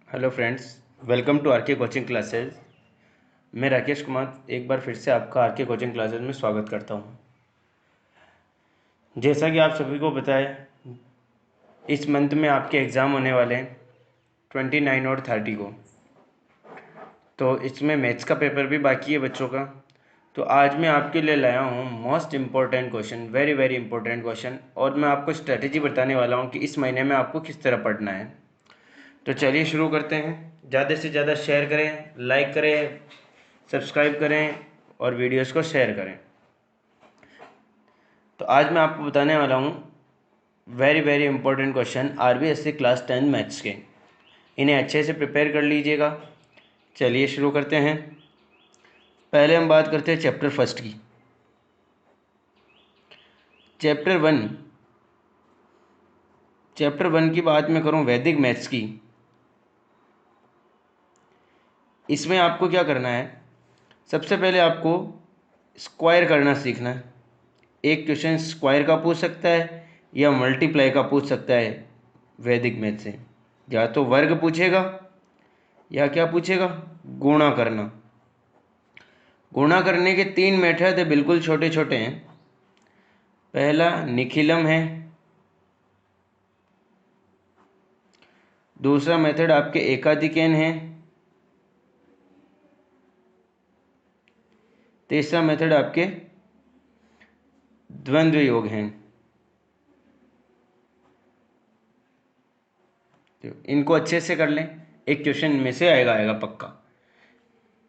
Hello friends, welcome to RK coaching classes. मैं राकेश कुमार एक बार फिर से आपका आरके कोचिंग क्लासेस में स्वागत करता हूं। जैसा कि आप सभी को पता है, इस मंथ में आपके एग्ज़ाम होने वाले हैं 29 और 30 को। तो इसमें मैथ्स का पेपर भी बाकी है बच्चों का। तो आज मैं आपके लिए लाया हूँ most important question, very very important question, और मैं आपको स्ट्रेटेजी बताने वाला हूँ कि इस महीने में आपको किस तरह पढ़ना है। तो चलिए शुरू करते हैं। ज़्यादा से ज़्यादा शेयर करें, लाइक करें, सब्सक्राइब करें और वीडियोस को शेयर करें। तो आज मैं आपको बताने वाला हूँ very very important question RBSC class 10 maths के। इन्हें अच्छे से प्रिपेयर कर लीजिएगा। चलिए शुरू करते हैं। पहले हम बात करते हैं चैप्टर फर्स्ट की। चैप्टर वन की बात मैं करूँ वैदिक मैथ्स की। इसमें आपको क्या करना है, सबसे पहले आपको स्क्वायर करना सीखना है। एक क्वेश्चन स्क्वायर का पूछ सकता है या मल्टीप्लाई का पूछ सकता है वैदिक मैथ से। या तो वर्ग पूछेगा या क्या पूछेगा, गुणा करना। गुणा करने के तीन मेथड है, बिल्कुल छोटे छोटे हैं। पहला निखिलम है, दूसरा मेथड आपके एकाधिकेन है, तीसरा मेथड आपके द्वंद्व योग हैं। तो इनको अच्छे से कर लें, एक क्वेश्चन में से आएगा पक्का।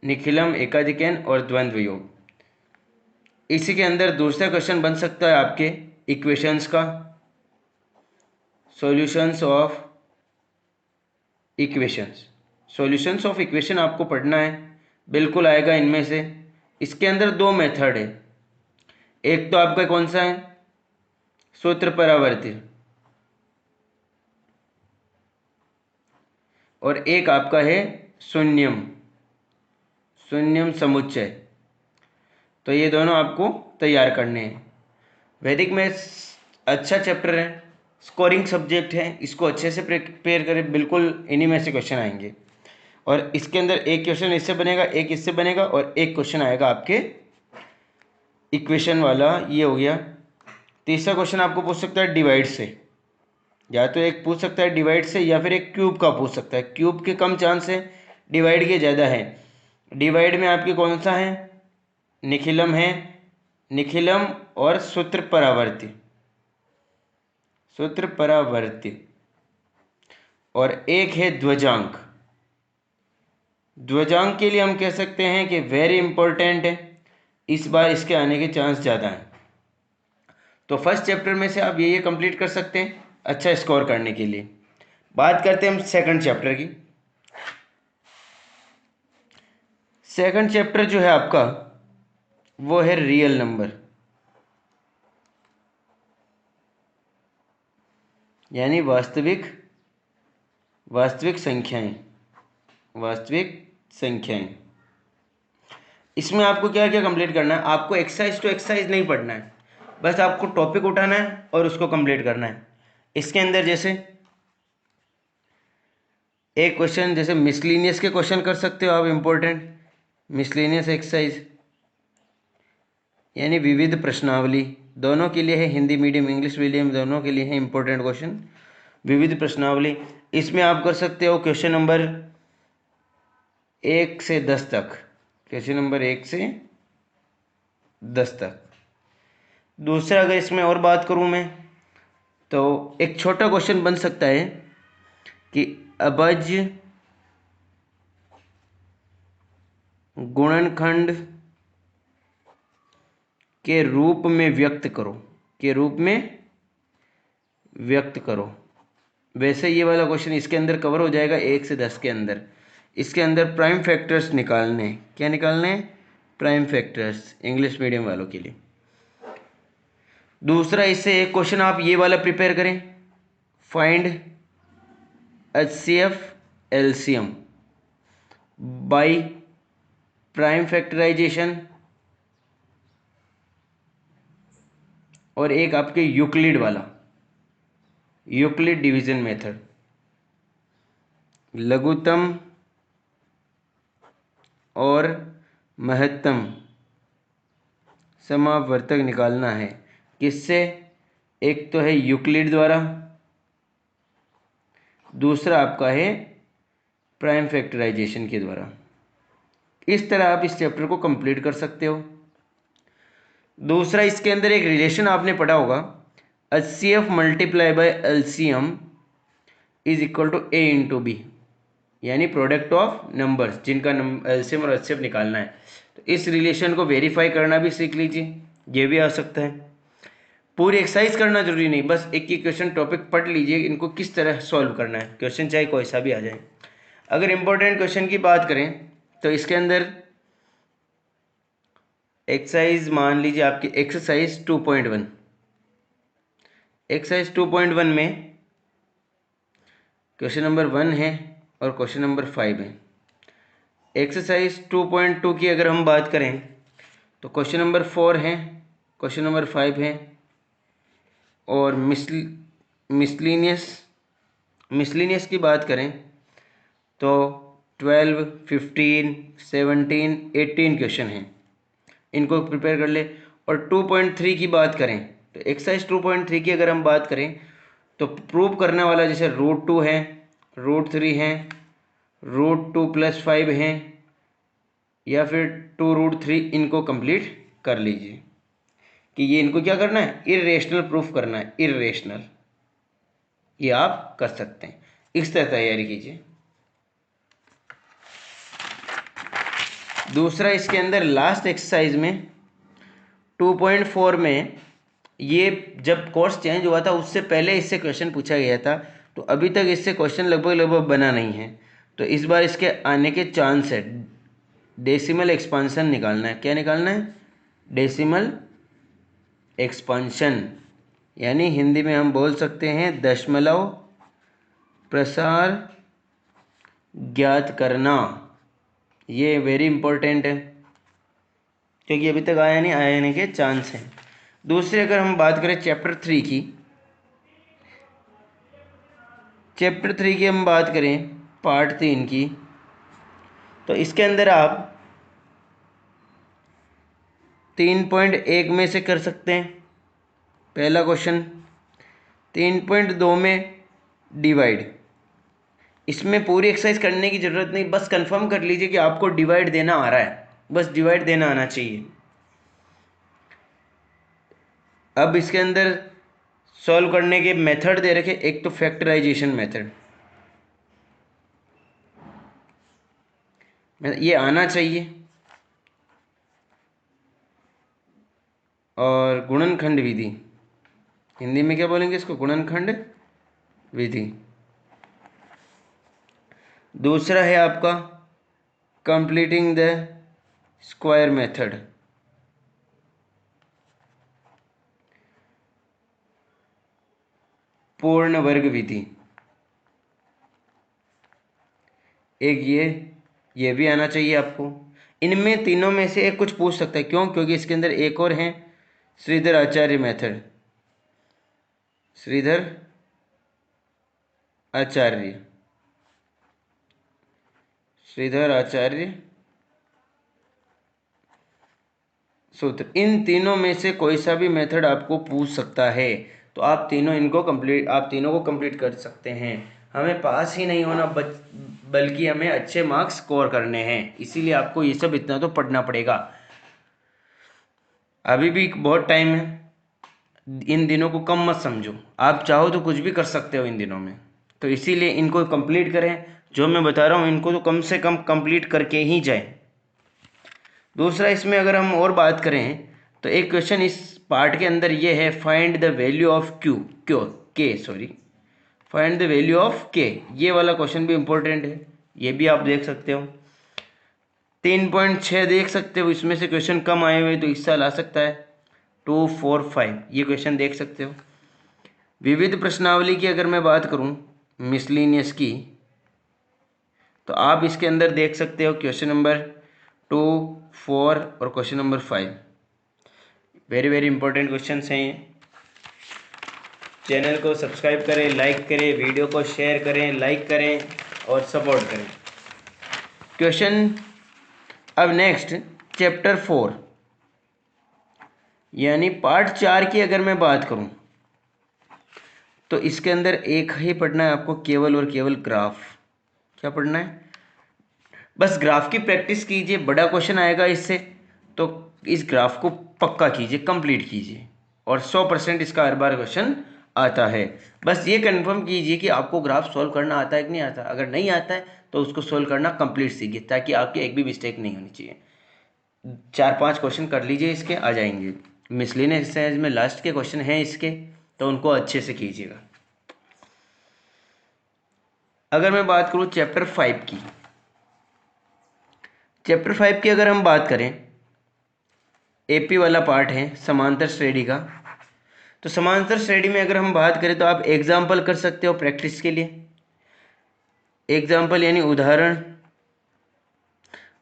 निखिलम, एकाधिकेन और द्वंद्व योग। इसी के अंदर दूसरा क्वेश्चन बन सकता है आपके इक्वेशंस का, solutions of equations. Solutions of equation आपको पढ़ना है, बिल्कुल आएगा इनमें से। इसके अंदर दो मेथड है। एक तो आपका कौन सा है, सूत्र परावर्ती, और एक आपका है शून्यम शून्यम समुच्चय। तो ये दोनों आपको तैयार करने हैं। वैदिक मैथ्स अच्छा चैप्टर है, स्कोरिंग सब्जेक्ट है, इसको अच्छे से प्रिपेयर करें, बिल्कुल इन्हीं में से क्वेश्चन आएंगे। और इसके अंदर एक क्वेश्चन इससे बनेगा, एक इससे बनेगा, और एक क्वेश्चन आएगा आपके इक्वेशन वाला। ये हो गया। तीसरा क्वेश्चन आपको पूछ सकता है डिवाइड से। या तो एक पूछ सकता है डिवाइड से या फिर एक क्यूब का पूछ सकता है। क्यूब के कम चांस है, डिवाइड के ज़्यादा है। डिवाइड में आपके कौन सा है, निखिलम है, निखिलम और सूत्र परावर्ती, सूत्र परावर्ती, और एक है ध्वजांक। ध्वजांक के लिए हम कह सकते हैं कि वेरी इंपॉर्टेंट है, इस बार इसके आने के चांस ज़्यादा हैं। तो फर्स्ट चैप्टर में से आप ये कंप्लीट कर सकते हैं अच्छा स्कोर करने के लिए। बात करते हैं हम सेकंड चैप्टर की। सेकंड चैप्टर जो है आपका वो है रियल नंबर, यानी वास्तविक वास्तविक संख्याएं, वास्तविक संख्याएं। इसमें आपको क्या क्या कंप्लीट करना है, आपको एक्सरसाइज टू एक्सरसाइज नहीं पढ़ना है, बस आपको टॉपिक उठाना है और उसको कंप्लीट करना है। इसके अंदर जैसे एक क्वेश्चन, जैसे मिसलिनियस के क्वेश्चन कर सकते हो आप, इंपॉर्टेंट मिसलिनियस एक्सरसाइज, यानी विविध प्रश्नावली। दोनों के लिए है, हिंदी मीडियम इंग्लिश मीडियम दोनों के लिए है इंपॉर्टेंट क्वेश्चन, विविध प्रश्नावली। इसमें आप कर सकते हो क्वेश्चन नंबर 1 से 10 तक, क्वेश्चन नंबर 1 से 10 तक। दूसरा अगर इसमें और बात करूं मैं, तो एक छोटा क्वेश्चन बन सकता है कि अबज गुणनखंड के रूप में व्यक्त करो, के रूप में व्यक्त करो। वैसे ये वाला क्वेश्चन इसके अंदर कवर हो जाएगा 1 से 10 के अंदर। इसके अंदर प्राइम फैक्टर्स निकालने हैं। क्या निकालने हैं, प्राइम फैक्टर्स, इंग्लिश मीडियम वालों के लिए। दूसरा इससे एक क्वेश्चन आप ये वाला प्रिपेयर करें, find HCF LCM by prime factorisation, और एक आपके यूक्लिड वाला, यूक्लिड डिवीजन मेथड। लघुत्तम और महत्तम समावर्तक निकालना है। किससे? एक तो है यूक्लिड द्वारा, दूसरा आपका है प्राइम फैक्टराइजेशन के द्वारा। इस तरह आप इस चैप्टर को कंप्लीट कर सकते हो। दूसरा, इसके अंदर एक रिलेशन आपने पढ़ा होगा, HCF multiply by LCM is equal to A into B, यानी प्रोडक्ट ऑफ नंबर्स जिनका LCM और HCF निकालना है। तो इस रिलेशन को वेरीफाई करना भी सीख लीजिए, ये भी आ सकता है। पूरी एक्सरसाइज करना जरूरी नहीं, बस एक ही क्वेश्चन टॉपिक पढ़ लीजिए, इनको किस तरह सॉल्व करना है, क्वेश्चन चाहे कोई सा भी आ जाए। अगर इंपॉर्टेंट क्वेश्चन की बात करें तो इसके अंदर एक्सरसाइज मान लीजिए आपकी एक्सरसाइज 2.1। एक्सरसाइज 2.1 में क्वेश्चन नंबर 1 है और क्वेश्चन नंबर 5 है। एक्सरसाइज 2.2 की अगर हम बात करें तो क्वेश्चन नंबर 4 है, क्वेश्चन नंबर 5 है, और मिसलिनियस की बात करें तो 12, 15, 17, 18 क्वेश्चन हैं, इनको प्रिपेयर कर ले। और 2.3 की बात करें तो एक्सरसाइज 2.3 की अगर हम बात करें तो प्रूव करने वाला जैसे √2 है, √3 है, √2 + 5 हैं, या फिर 2√3, इनको कंप्लीट कर लीजिए कि ये इनको क्या करना है, इर्रेशनल प्रूफ करना है, इर्रेशनल, ये आप कर सकते हैं। इस तरह तैयारी कीजिए। दूसरा, इसके अंदर लास्ट एक्सरसाइज में 2.4 में, ये जब कोर्स चेंज हुआ था उससे पहले इससे क्वेश्चन पूछा गया था, तो अभी तक इससे क्वेश्चन लगभग बना नहीं है। तो इस बार इसके आने के चांस है। डेसिमल एक्सपांशन निकालना है। क्या निकालना है? डेसिमल एक्सपांशन, यानी हिंदी में हम बोल सकते हैं दशमलव प्रसार ज्ञात करना। ये वेरी इंपॉर्टेंट है क्योंकि अभी तक आया नहीं, आने के चांस हैं। दूसरे, अगर हम बात करें चैप्टर 3 की, चैप्टर 3 की हम बात करें पार्ट 3 की, तो इसके अंदर आप 3.1 में से कर सकते हैं पहला क्वेश्चन। 3.2 में डिवाइड, इसमें पूरी एक्सरसाइज करने की ज़रूरत नहीं, बस कंफर्म कर लीजिए कि आपको डिवाइड देना आ रहा है, बस डिवाइड देना आना चाहिए। अब इसके अंदर सॉल्व करने के मेथड दे रखे, एक तो फैक्टराइजेशन मेथड, ये आना चाहिए, और गुणनखंड विधि, हिंदी में क्या बोलेंगे इसको, गुणनखंड विधि। दूसरा है आपका कंप्लीटिंग द स्क्वायर मेथड, पूर्ण वर्ग विधि, एक ये भी आना चाहिए आपको। इनमें तीनों में से एक कुछ पूछ सकता है, क्यों? क्योंकि इसके अंदर एक और है श्रीधर आचार्य मेथड, श्रीधर आचार्य, श्रीधर आचार्य सूत्र। इन तीनों में से कोई सा भी मेथड आपको पूछ सकता है, तो आप तीनों को कंप्लीट कर सकते हैं। हमें पास ही नहीं होना बल्कि हमें अच्छे मार्क्स स्कोर करने हैं, इसीलिए आपको ये सब इतना तो पढ़ना पड़ेगा। अभी भी बहुत टाइम है, इन दिनों को कम मत समझो, आप चाहो तो कुछ भी कर सकते हो इन दिनों में, तो इसीलिए इनको कंप्लीट करें। जो मैं बता रहा हूँ इनको तो कम से कम कंप्लीट करके ही जाएं। दूसरा, इसमें अगर हम और बात करें तो एक क्वेश्चन इस पार्ट के अंदर ये है, find the value of find the value of के। ये वाला क्वेश्चन भी इंपॉर्टेंट है, ये भी आप देख सकते हो। 3.6 देख सकते हो, इसमें से क्वेश्चन कम आए हुए तो इस साल आ सकता है 2, 4, 5, ये क्वेश्चन देख सकते हो। विविध प्रश्नावली की अगर मैं बात करूं मिसलिनियस की, तो आप इसके अंदर देख सकते हो क्वेश्चन नंबर 2, 4 और question number 5, very very important question हैं ये। चैनल को सब्सक्राइब करें, लाइक करें, वीडियो को शेयर करें, लाइक करें और सपोर्ट करें। क्वेश्चन अब नेक्स्ट चैप्टर 4 यानी पार्ट 4 की अगर मैं बात करूं तो इसके अंदर एक ही पढ़ना है आपको, केवल और केवल ग्राफ। क्या पढ़ना है? बस ग्राफ की प्रैक्टिस कीजिए, बड़ा क्वेश्चन आएगा इससे, तो इस ग्राफ को पक्का कीजिए, कंप्लीट कीजिए, और 100% इसका हर बार क्वेश्चन आता है। बस ये कंफर्म कीजिए कि आपको ग्राफ सॉल्व करना आता है कि नहीं आता। अगर नहीं आता है तो उसको सॉल्व करना कंप्लीट सीखिए, ताकि आपकी एक भी मिस्टेक नहीं होनी चाहिए। 4-5 क्वेश्चन कर लीजिए, इसके आ जाएंगे। मिसलेनियस एक्सरसाइज में लास्ट के क्वेश्चन हैं इसके, तो उनको अच्छे से कीजिएगा। अगर मैं बात करूँ चैप्टर 5 की, चैप्टर 5 की अगर हम बात करें, एपी वाला पार्ट है समांतर श्रेणी का। तो समांतर श्रेणी में अगर हम बात करें तो आप एग्जाम्पल कर सकते हो प्रैक्टिस के लिए। एग्जाम्पल यानी उदाहरण।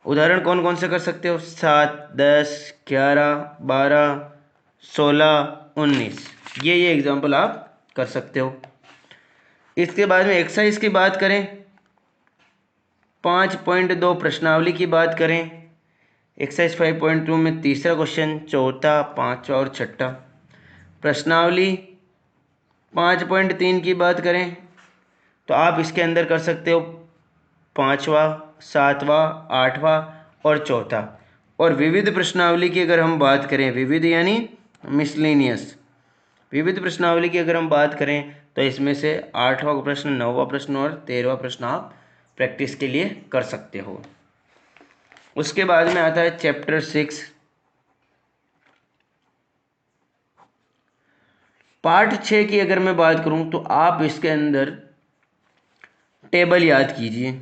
उदाहरण कौन कौन से कर सकते हो? 7, 10, 11, 12, 16, 19, ये एग्जाम्पल आप कर सकते हो। इसके बाद में एक्सरसाइज की बात करें, 5.2 प्रश्नावली की बात करें, एक्सरसाइज 5.2 में तीसरा क्वेश्चन, चौथा, पांचवा और छठा। प्रश्नावली 5.3 की बात करें तो आप इसके अंदर कर सकते हो पांचवा, सातवां, आठवां और चौथा। और विविध प्रश्नावली की अगर हम बात करें, विविध यानी मिसलेनियस, विविध प्रश्नावली की अगर हम बात करें तो इसमें से 8वां प्रश्न, 9वां प्रश्न और 13वां प्रश्न आप प्रैक्टिस के लिए कर सकते हो। उसके बाद में आता है चैप्टर 6 पार्ट 6 की अगर मैं बात करूं तो आप इसके अंदर टेबल याद कीजिए।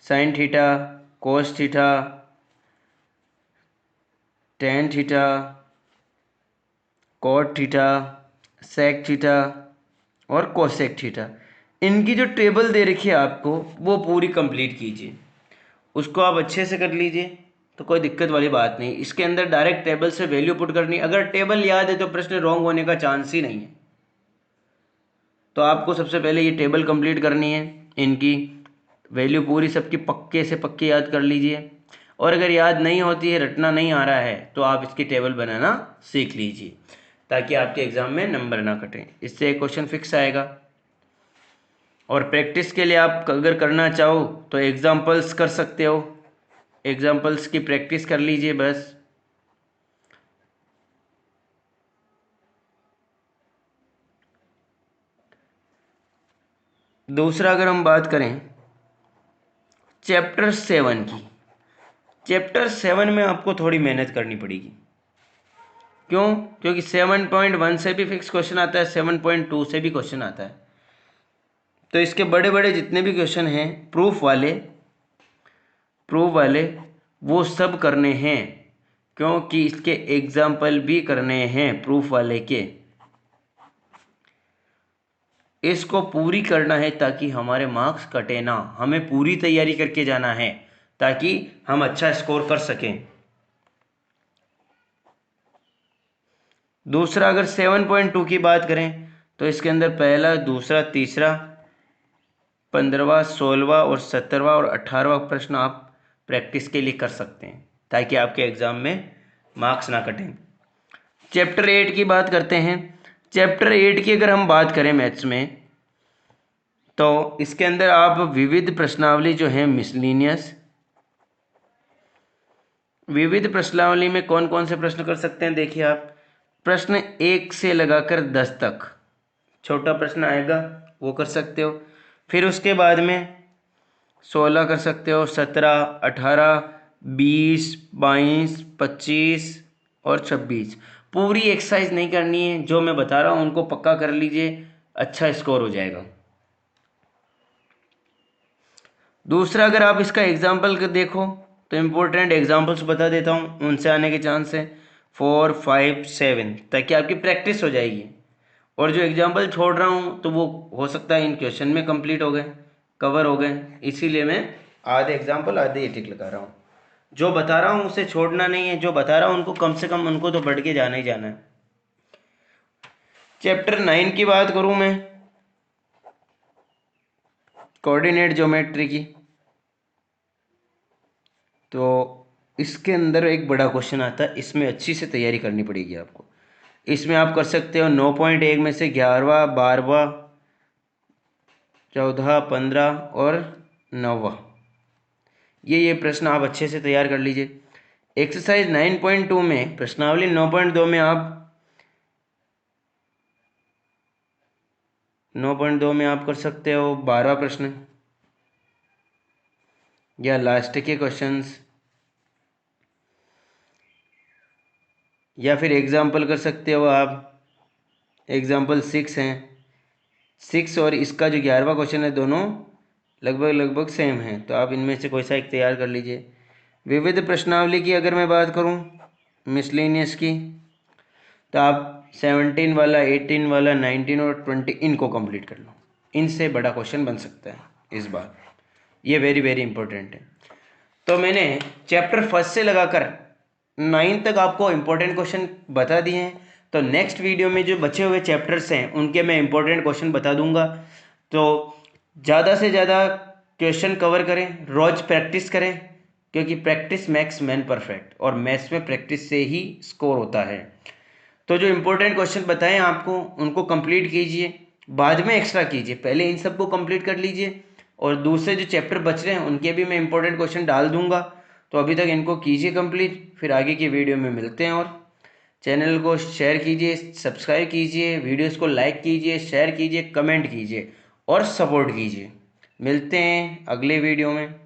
Sine theta, cos theta, tan theta, cot theta, sec theta और कोसेक थीटा, इनकी जो टेबल दे रखी है आपको वो पूरी कंप्लीट कीजिए। उसको आप अच्छे से कर लीजिए तो कोई दिक्कत वाली बात नहीं। इसके अंदर डायरेक्ट टेबल से वैल्यू पुट करनी, अगर टेबल याद है तो प्रश्न रॉन्ग होने का चांस ही नहीं है। तो आपको सबसे पहले ये टेबल कंप्लीट करनी है, इनकी वैल्यू पूरी सबकी पक्के से पक्के याद कर लीजिए। और अगर याद नहीं होती है, रटना नहीं आ रहा है, तो आप इसकी टेबल बनाना सीख लीजिए, ताकि आपके एग्जाम में नंबर ना कटें। इससे एक क्वेश्चन फिक्स आएगा। और प्रैक्टिस के लिए आप अगर करना चाहो तो एग्जाम्पल्स कर सकते हो, एग्जाम्पल्स की प्रैक्टिस कर लीजिए बस। दूसरा अगर हम बात करें चैप्टर 7 की, चैप्टर 7 में आपको थोड़ी मेहनत करनी पड़ेगी। क्यों? क्योंकि 7.1 से भी फिक्स क्वेश्चन आता है, 7.2 से भी क्वेश्चन आता है। तो इसके बड़े बड़े जितने भी क्वेश्चन हैं प्रूफ वाले वो सब करने हैं, क्योंकि इसके एग्जाम्पल भी करने हैं प्रूफ वाले के। इसको पूरी करना है ताकि हमारे मार्क्स कटे ना, हमें पूरी तैयारी करके जाना है ताकि हम अच्छा स्कोर कर सकें। दूसरा अगर 7.2 की बात करें तो इसके अंदर पहला, दूसरा, तीसरा, 15वां, 16वां और 17वां और 18वां प्रश्न आप प्रैक्टिस के लिए कर सकते हैं, ताकि आपके एग्जाम में मार्क्स ना कटें। चैप्टर 8 की बात करते हैं। चैप्टर 8 की अगर हम बात करें मैथ्स में, तो इसके अंदर आप विविध प्रश्नावली जो है मिसलेनियस, विविध प्रश्नावली में कौन कौन से प्रश्न कर सकते हैं देखिए आप। प्रश्न 1 से लगाकर 10 तक छोटा प्रश्न आएगा, वो कर सकते हो। फिर उसके बाद में 16 कर सकते हो, 17, 18, 20, 22, 25 और 26। पूरी एक्सरसाइज नहीं करनी है, जो मैं बता रहा हूँ उनको पक्का कर लीजिए, अच्छा स्कोर हो जाएगा। दूसरा अगर आप इसका एग्जाम्पल देखो तो इम्पोर्टेंट एग्जाम्पल्स बता देता हूँ, उनसे आने के चांस है 4, 5, 7, ताकि आपकी प्रैक्टिस हो जाएगी। और जो एग्जाम्पल छोड़ रहा हूँ तो वो हो सकता है इन क्वेश्चन में कंप्लीट हो गए, कवर हो गए, इसीलिए मैं आधे एग्जाम्पल आधे टिक लगा रहा हूँ। जो बता रहा हूँ उसे छोड़ना नहीं है, जो बता रहा हूँ उनको कम से कम उनको तो बढ़ के जाना ही जाना है। चैप्टर 9 की बात करूँ मैं कोऑर्डिनेट ज्योमेट्री की। तो इसके अंदर एक बड़ा क्वेश्चन आता है, इसमें अच्छी से तैयारी करनी पड़ेगी आपको। इसमें आप कर सकते हो 9.1 में से 11वां, 12वां, 14, 15 और 9वां। ये प्रश्न आप अच्छे से तैयार कर लीजिए। एक्सरसाइज 9.2 में प्रश्नावली 9.2 में आप 9.2 में आप कर सकते हो 12वां प्रश्न या लास्ट के क्वेश्चंस, या फिर एग्जाम्पल कर सकते हो आप। एग्जाम्पल 6 हैं, 6 और इसका जो 11वां क्वेश्चन है, दोनों लगभग सेम हैं, तो आप इनमें से कोई सा एक तैयार कर लीजिए। विविध प्रश्नावली की अगर मैं बात करूं, मिसलेनियस की, तो आप 17 वाला, 18 वाला, 19 और 20 इनको कंप्लीट कर लो। इनसे बड़ा क्वेश्चन बन सकता है इस बार, ये वेरी वेरी इंपॉर्टेंट है। तो मैंने चैप्टर फर्स्ट से लगाकर 9 तक आपको इंपॉर्टेंट क्वेश्चन बता दिए हैं। तो नेक्स्ट वीडियो में जो बचे हुए चैप्टर्स हैं उनके मैं इंपॉर्टेंट क्वेश्चन बता दूंगा। तो ज़्यादा से ज़्यादा क्वेश्चन कवर करें, रोज प्रैक्टिस करें, क्योंकि प्रैक्टिस मेक्स मैन परफेक्ट, और मैथ्स में प्रैक्टिस से ही स्कोर होता है। तो जो इंपॉर्टेंट क्वेश्चन बताएं आपको, उनको कंप्लीट कीजिए, बाद में एक्स्ट्रा कीजिए, पहले इन सबको कंप्लीट कर लीजिए, और दूसरे जो चैप्टर बच रहे हैं उनके भी मैं इंपॉर्टेंट क्वेश्चन डाल दूंगा। तो अभी तक इनको कीजिए कंप्लीट, फिर आगे की वीडियो में मिलते हैं। और चैनल को शेयर कीजिए, सब्सक्राइब कीजिए, वीडियोस को लाइक कीजिए, शेयर कीजिए, कमेंट कीजिए और सपोर्ट कीजिए। मिलते हैं अगले वीडियो में।